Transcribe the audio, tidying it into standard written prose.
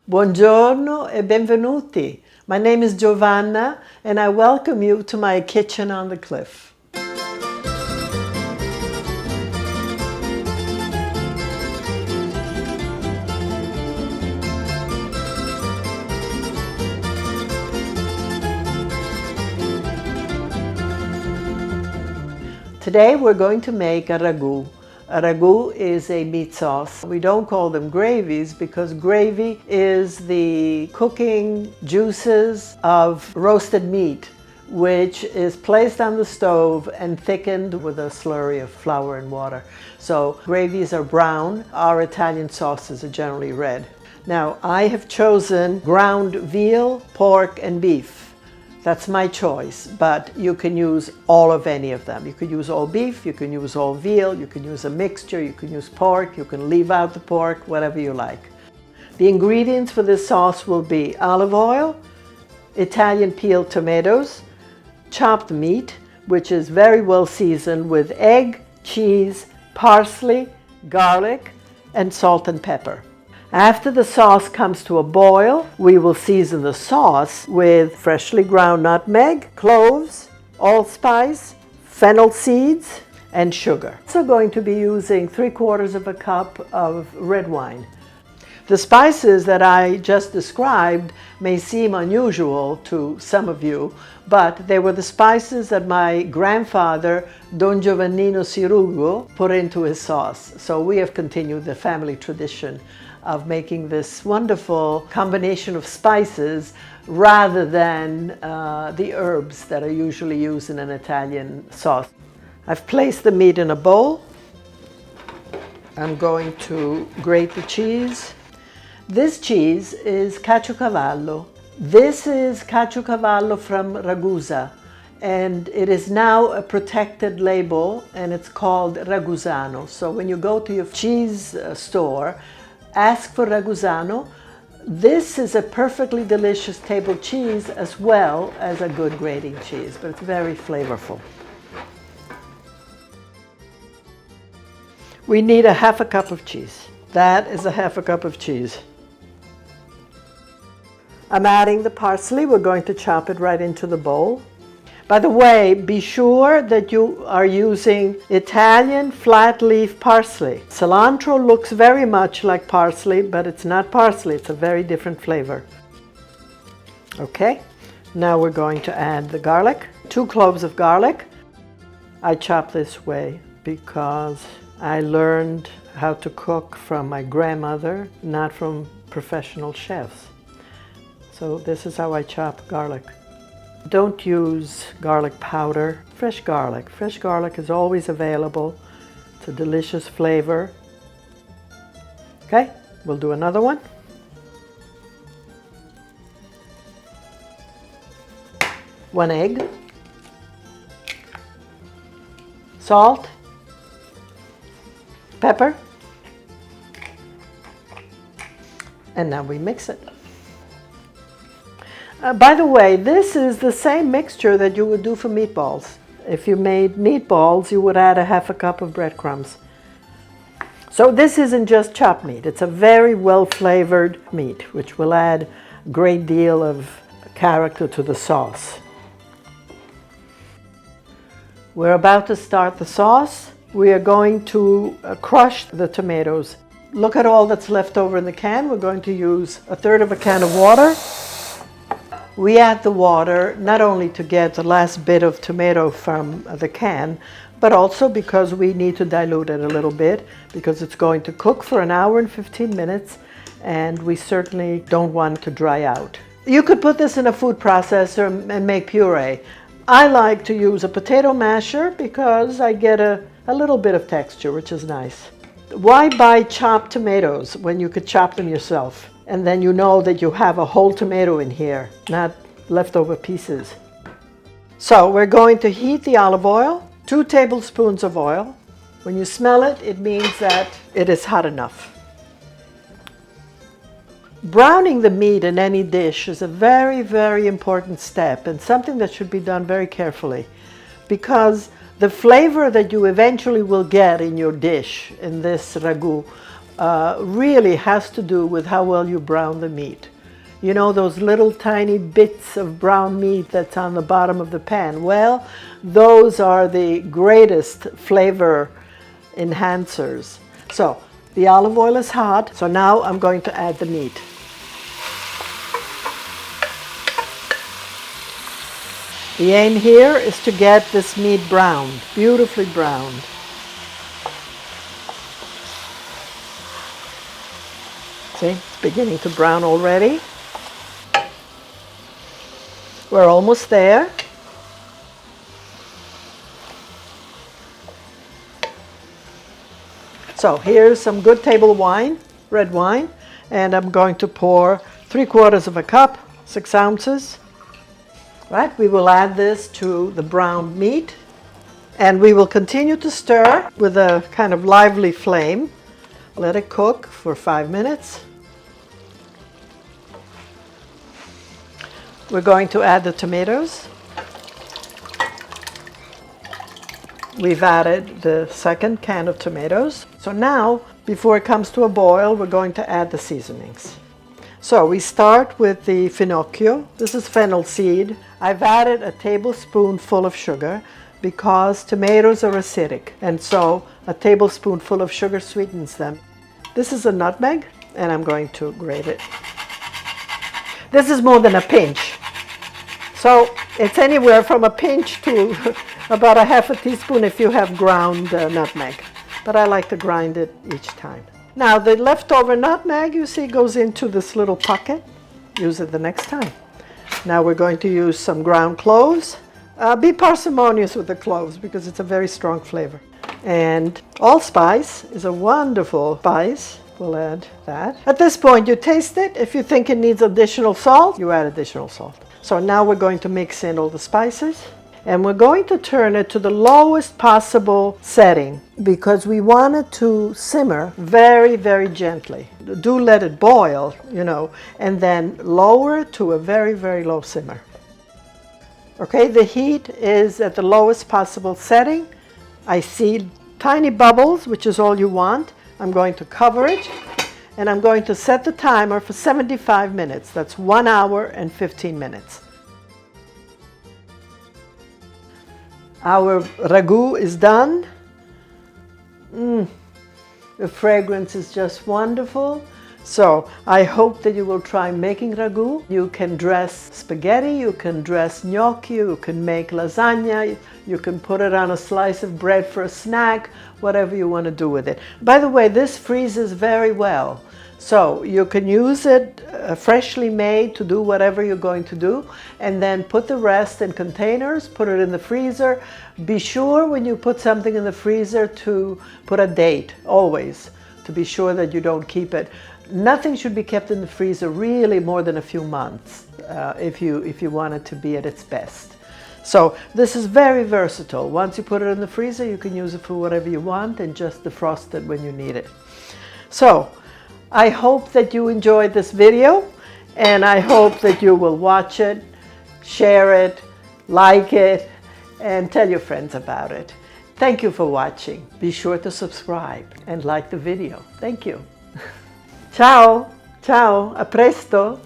Buongiorno e benvenuti. My name is Giovanna and I welcome you to my kitchen on the cliff. Today we're going to make a ragù. A ragù is a meat sauce. We don't call them gravies because gravy is the cooking juices of roasted meat, which is placed on the stove and thickened with a slurry of flour and water. So gravies are brown. Our Italian sauces are generally red. Now I have chosen ground veal, pork and beef. That's my choice, but you can use all of any of them. You could use all beef, you can use all veal, you can use a mixture, you can use pork, you can leave out the pork, whatever you like. The ingredients for this sauce will be olive oil, Italian peeled tomatoes, chopped meat, which is very well seasoned with egg, cheese, parsley, garlic, and salt and pepper. After the sauce comes to a boil, we will season the sauce with freshly ground nutmeg, cloves, allspice, fennel seeds, and sugar. Also going to be using 3/4 of a cup of red wine. The spices that I just described may seem unusual to some of you, but they were the spices that my grandfather, Don Giovannino Cirugo, put into his sauce. So we have continued the family tradition of making this wonderful combination of spices rather than the herbs that are usually used in an Italian sauce. I've placed the meat in a bowl. I'm going to grate the cheese. This cheese is caciocavallo. This is caciocavallo from Ragusa, and it is now a protected label and it's called Ragusano. So when you go to your cheese store, ask for Ragusano. This is a perfectly delicious table cheese as well as a good grating cheese, but it's very flavorful. We need a 1/2 cup of cheese. That is a 1/2 cup of cheese. I'm adding the parsley. We're going to chop it right into the bowl. By the way, be sure that you are using Italian flat leaf parsley. Cilantro looks very much like parsley, but it's not parsley. It's a very different flavor. Okay, now we're going to add the garlic. 2 cloves of garlic. I chop this way because I learned how to cook from my grandmother, not from professional chefs. So this is how I chop garlic. Don't use garlic powder, fresh garlic. Fresh garlic is always available. It's a delicious flavor. Okay, we'll do another one. One egg. Salt. Pepper. And now we mix it. By the way, this is the same mixture that you would do for meatballs. If you made meatballs, you would add a 1/2 cup of breadcrumbs. So this isn't just chopped meat. It's a very well-flavored meat, which will add a great deal of character to the sauce. We're about to start the sauce. We are going to crush the tomatoes. Look at all that's left over in the can. We're going to use 1/3 of a can of water. We add the water not only to get the last bit of tomato from the can, but also because we need to dilute it a little bit because it's going to cook for 1 hour and 15 minutes and we certainly don't want it to dry out. You could put this in a food processor and make puree. I like to use a potato masher because I get a little bit of texture, which is nice. Why buy chopped tomatoes when you could chop them yourself? And then you know that you have a whole tomato in here, not leftover pieces. So we're going to heat the olive oil, 2 tablespoons of oil. When you smell it, it means that it is hot enough. Browning the meat in any dish is a very, very important step and something that should be done very carefully because the flavor that you eventually will get in your dish, in this ragù, really has to do with how well you brown the meat. You know those little tiny bits of brown meat that's on the bottom of the pan? Well, those are the greatest flavor enhancers. So the olive oil is hot, so now I'm going to add the meat. The aim here is to get this meat browned, beautifully browned. See, it's beginning to brown already. We're almost there. So here's some good table wine, red wine, and I'm going to pour 3/4 of a cup, 6 ounces. Right, we will add this to the browned meat, and we will continue to stir with a kind of lively flame. Let it cook for 5 minutes. We're going to add the tomatoes. We've added the second can of tomatoes. So now, before it comes to a boil, we're going to add the seasonings. So we start with the finocchio. This is fennel seed. I've added a tablespoonful of sugar because tomatoes are acidic, and so a tablespoonful of sugar sweetens them. This is a nutmeg, and I'm going to grate it. This is more than a pinch. So it's anywhere from a pinch to about a half a teaspoon if you have ground nutmeg. But I like to grind it each time. Now the leftover nutmeg, you see, goes into this little pocket. Use it the next time. Now we're going to use some ground cloves. Be parsimonious with the cloves because it's a very strong flavor. And allspice is a wonderful spice. We'll add that. At this point, you taste it. If you think it needs additional salt, you add additional salt. So now we're going to mix in all the spices. And we're going to turn it to the lowest possible setting because we want it to simmer very, very gently. Do let it boil, you know, and then lower it to a very, very low simmer. Okay, the heat is at the lowest possible setting. I see tiny bubbles, which is all you want. I'm going to cover it, and I'm going to set the timer for 75 minutes. That's 1 hour and 15 minutes. Our ragu is done. The fragrance is just wonderful. So I hope that you will try making ragu. You can dress spaghetti, you can dress gnocchi, you can make lasagne, you can put it on a slice of bread for a snack, whatever you want to do with it. By the way, this freezes very well. So you can use it freshly made to do whatever you're going to do, and then put the rest in containers, put it in the freezer. Be sure when you put something in the freezer to put a date, always, to be sure that you don't keep it. Nothing should be kept in the freezer really more than a few months if you want it to be at its best. So this is very versatile. Once you put it in the freezer, you can use it for whatever you want and just defrost it when you need it. So I hope that you enjoyed this video, and I hope that you will watch it, share it, like it, and tell your friends about it. Thank you for watching. Be sure to subscribe and like the video. Thank you. Ciao, ciao, a presto.